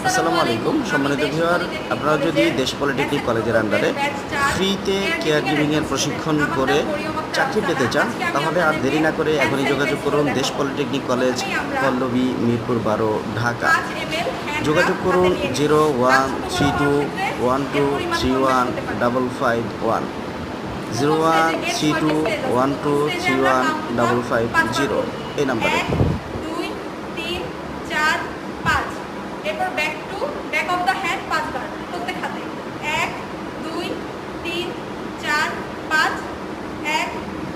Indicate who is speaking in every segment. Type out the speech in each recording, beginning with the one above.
Speaker 1: আসসালামু আলাইকুম সম্মানিত ভিউয়ার, আপনারা যদি দেশ পলিটেকনিক কলেজের আন্ডারে ফ্রিতে কেয়ার গিভিংয়ের প্রশিক্ষণ করে চাকরি পেতে চান, তাহলে আর দেরি না করে এখনই যোগাযোগ করুন দেশ পলিটেকনিক কলেজ, পল্লবী, মিরপুর 12, ঢাকা। যোগাযোগ করুন 013212315551, 013212315550 এই নাম্বারে।
Speaker 2: 2 3 4 5। এরপর ব্যাক অফ দ্য হ্যান্ড 5 বার প্রত্যেক হাতে। 1 2 3 4 5, 1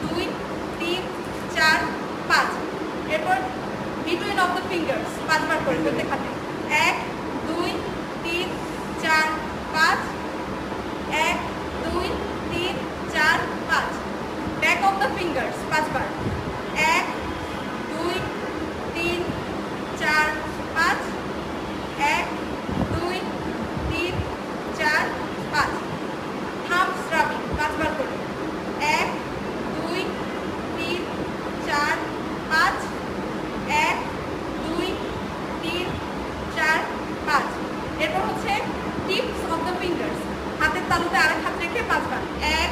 Speaker 2: 2 3 4 5। এরপর বিটুইন অফ দ্য ফিঙ্গার্স 5 বার করে প্রত্যেক হাতে। 1 2 3 4 5, 1 2 3 4 5। Back of the fingers 5 bar. 1 2 3 4 5, 1 2 3 4 5। Thumbs rubbing 5 বার করে। 1 2 3 4 5, 1 2 3 4 5। এরপর হচ্ছে টিপস অফ দ্য ফিঙ্গার্স, হাতের তালুতে আরেক হাত রেখে 5 বার। 1